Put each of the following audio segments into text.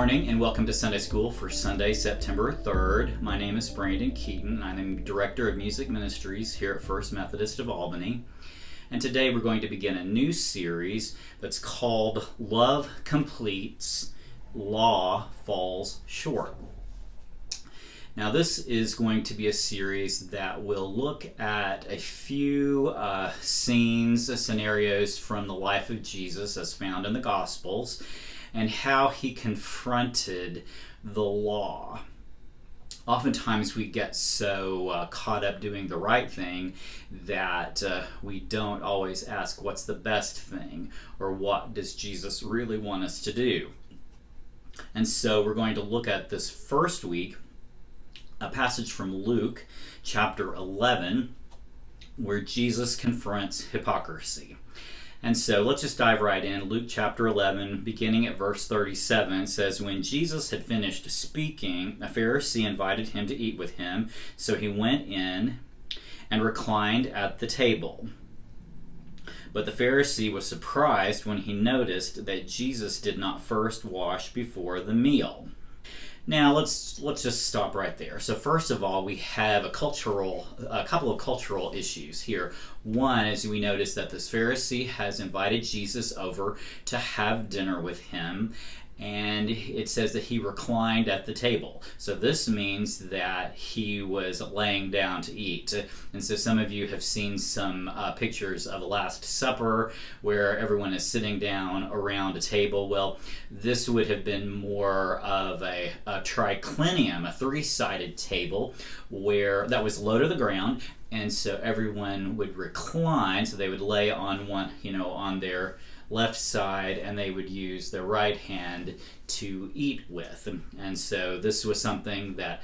morning and welcome to Sunday School for Sunday, September 3rd. My name is Brandon Keaton. I'm the Director of Music Ministries here at First Methodist of Albany. And today we're going to begin a new series that's called Love Completes, Law Falls Short. Now this is going to be a series that will look at a few scenarios from the life of Jesus as found in the Gospels, and how he confronted the law. Oftentimes we get so caught up doing the right thing that we don't always ask what's the best thing, or what does Jesus really want us to do. And so we're going to look at this first week a passage from Luke chapter 11 where Jesus confronts hypocrisy. And so let's just dive right in. Luke chapter 11, beginning at verse 37, says, "When Jesus had finished speaking, a Pharisee invited him to eat with him. So he went in and reclined at the table. But the Pharisee was surprised when he noticed that Jesus did not first wash before the meal." Now let's just stop right there. So first of all, we have a couple of cultural issues here. One is we notice that this Pharisee has invited Jesus over to have dinner with him, and it says that he reclined at the table. So this means that he was laying down to eat. And so some of you have seen some pictures of the Last Supper where everyone is sitting down around a table. Well, this would have been more of a triclinium, a three-sided table where that was low to the ground, and so everyone would recline. So they would lay on one, on their left side, and they would use their right hand to eat with. And so this was something that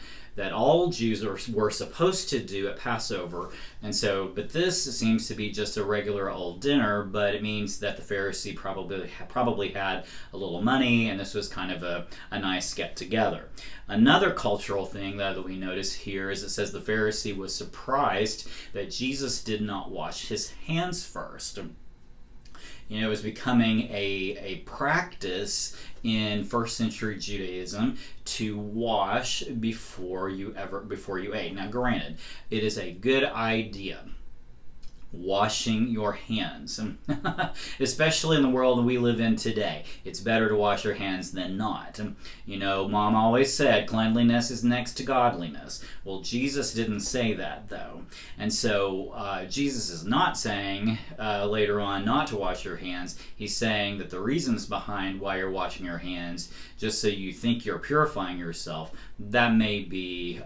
all Jews were supposed to do at Passover. And so, but this seems to be just a regular old dinner, but it means that the Pharisee probably had a little money, and this was kind of a nice get-together. Another cultural thing that we notice here is it says the Pharisee was surprised that Jesus did not wash his hands first. It was becoming a practice in first century Judaism to wash before you ate. Now granted, it is a good idea, washing your hands, especially in the world we live in today. It's better to wash your hands than not. Mom always said cleanliness is next to godliness. Well, Jesus didn't say that, though. And so Jesus is not saying later on not to wash your hands. He's saying that the reasons behind why you're washing your hands, just so you think you're purifying yourself, that may be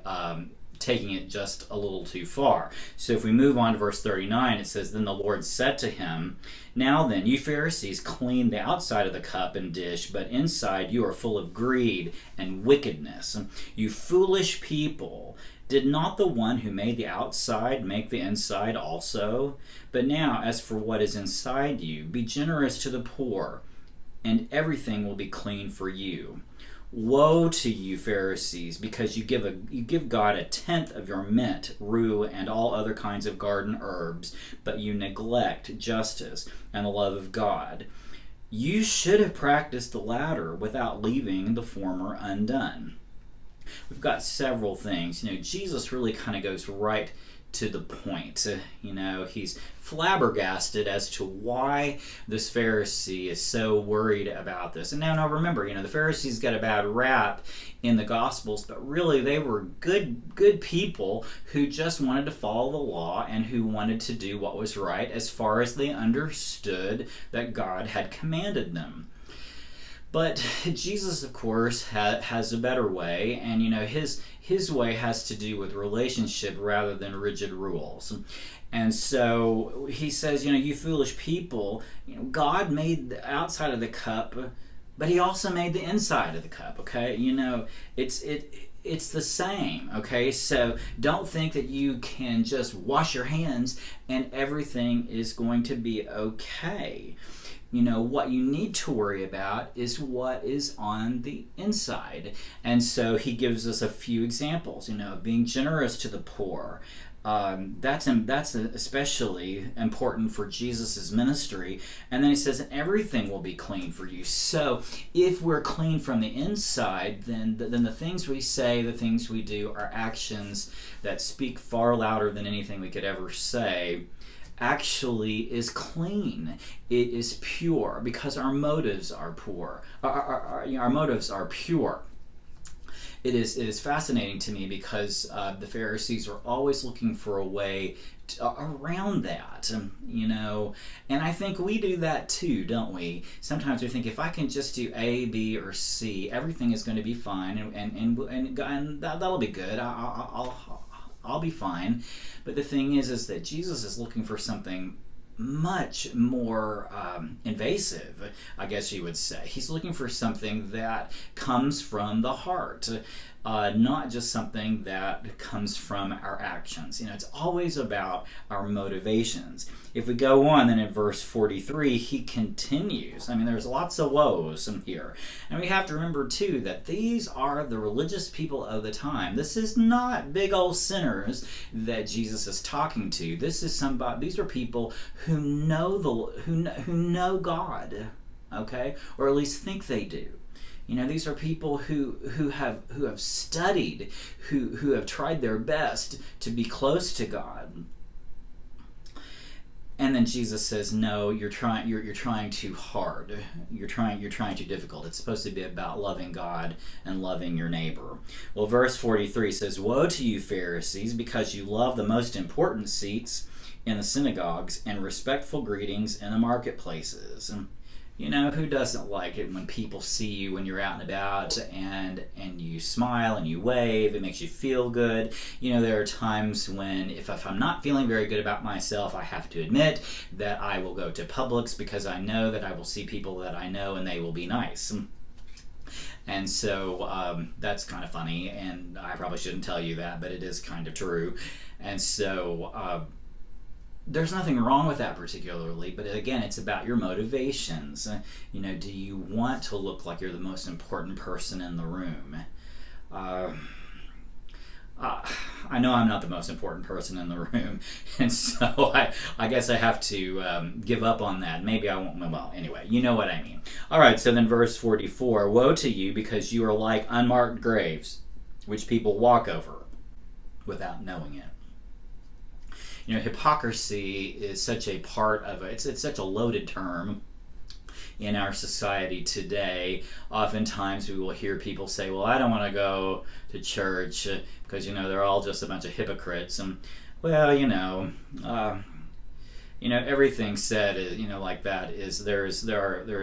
taking it just a little too far. So if we move on to verse 39, it says, "Then the Lord said to him, 'Now then, you Pharisees clean the outside of the cup and dish, but inside you are full of greed and wickedness. You foolish people, did not the one who made the outside make the inside also? But now, as for what is inside you, be generous to the poor, and everything will be clean for you. Woe to you, Pharisees, because you give God a tenth of your mint, rue, and all other kinds of garden herbs, but you neglect justice and the love of God. You should have practiced the latter without leaving the former undone.'" We've got several things. Jesus really kind of goes right to the point. He's flabbergasted as to why this Pharisee is so worried about this. And now remember, the Pharisees got a bad rap in the Gospels, but really they were good people who just wanted to follow the law and who wanted to do what was right as far as they understood that God had commanded them. But Jesus, of course, has a better way, and his way has to do with relationship rather than rigid rules. And so he says, you foolish people, God made the outside of the cup, but he also made the inside of the cup, okay? It's the same, okay? So don't think that you can just wash your hands and everything is going to be okay. What you need to worry about is what is on the inside. And so he gives us a few examples, being generous to the poor, That's especially important for Jesus's ministry. And then he says, and everything will be clean for you. So if we're clean from the inside, then the things we say, the things we do, are actions that speak far louder than anything we could ever say, actually is clean. It is pure because our motives are poor. Our motives are pure. It is fascinating to me because the Pharisees are always looking for a way around that, and I think we do that too, don't we? Sometimes we think, if I can just do A, B, or C, everything is going to be fine, and that'll be good. I'll be fine. But the thing is that Jesus is looking for something much more invasive, I guess you would say. He's looking for something that comes from the heart, not just something that comes from our actions. It's always about our motivations. If we go on, then in verse 43, he continues. There's lots of woes in here. And we have to remember, too, that these are the religious people of the time. This is not big old sinners that Jesus is talking to. These are people who know God, okay? Or at least think they do. These are people who have studied, who have tried their best to be close to God. And then Jesus says, no, you're trying too hard. You're trying too difficult. It's supposed to be about loving God and loving your neighbor. Well, verse 43 says, woe to you, Pharisees, because you love the most important seats in the synagogues and respectful greetings in the marketplaces. Who doesn't like it when people see you when you're out and about and you smile and you wave? It makes you feel good. There are times when if I'm not feeling very good about myself, I have to admit that I will go to Publix because I know that I will see people that I know and they will be nice. And so that's kind of funny, and I probably shouldn't tell you that, but it is kind of true. And so there's nothing wrong with that particularly, but again, it's about your motivations. Do you want to look like you're the most important person in the room? I know I'm not the most important person in the room, and so I guess I have to give up on that. Maybe I won't. Well, anyway, you know what I mean. All right, so then verse 44, woe to you because you are like unmarked graves, which people walk over without knowing it. Hypocrisy is such a part of it. It's such a loaded term in our society today. Oftentimes we will hear people say, well, I don't want to go to church because, they're all just a bunch of hypocrites. And, well, everything said, like that is there is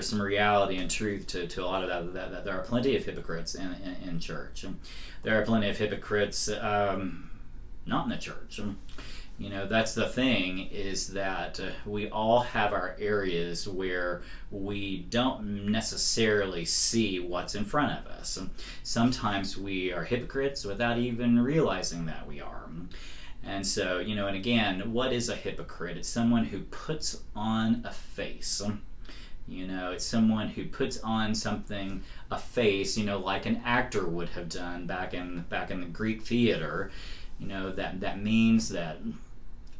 some reality and truth to a lot of that there are plenty of hypocrites in church. There are plenty of hypocrites not in the church. That's the thing, is that we all have our areas where we don't necessarily see what's in front of us. Sometimes we are hypocrites without even realizing that we are. And so, and again, what is a hypocrite? It's someone who puts on a face. It's someone who puts on a face, like an actor would have done back in the Greek theater. That means that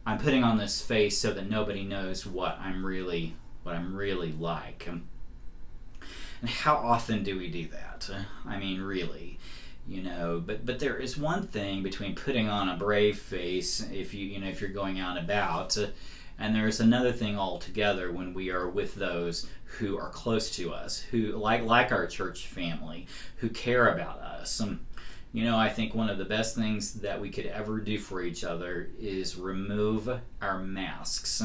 I'm putting on this face so that nobody knows what I'm really like. And how often do we do that? Really, But there is one thing between putting on a brave face if you're going out and about, and there's another thing altogether when we are with those who are close to us, who like our church family, who care about us. I think one of the best things that we could ever do for each other is remove our masks,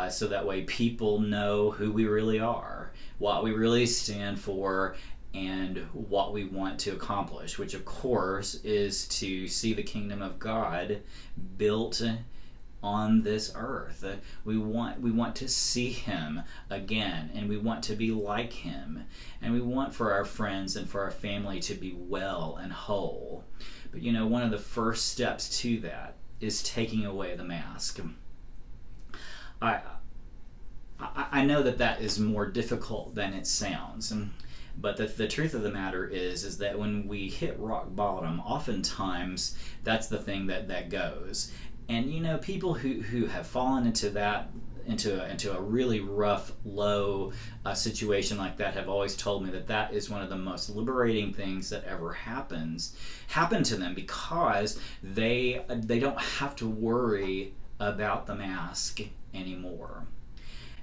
so that way people know who we really are, what we really stand for, and what we want to accomplish, which of course is to see the kingdom of God built on this earth. We want to see him again, and we want to be like him, and we want for our friends and for our family to be well and whole. But one of the first steps to that is taking away the mask. I know that is more difficult than it sounds, but the truth of the matter is that when we hit rock bottom, oftentimes that's the thing that goes. And you know, people who have fallen into that, into a really rough, low situation like that, have always told me that that is one of the most liberating things that ever happen to them, because they don't have to worry about the mask anymore.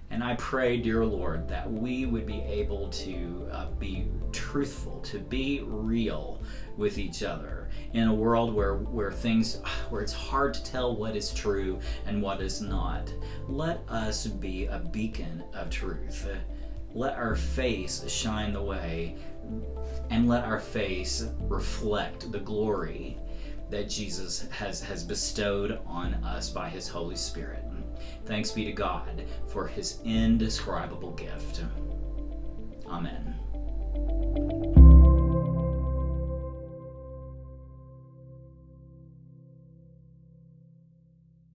And I pray, dear Lord, that we would be able to be truthful, to be real with each other in a world where it's hard to tell what is true and what is not. Let us be a beacon of truth. Let our face shine the way, and let our face reflect the glory that Jesus has bestowed on us by his Holy Spirit. Thanks be to God for his indescribable gift. Amen.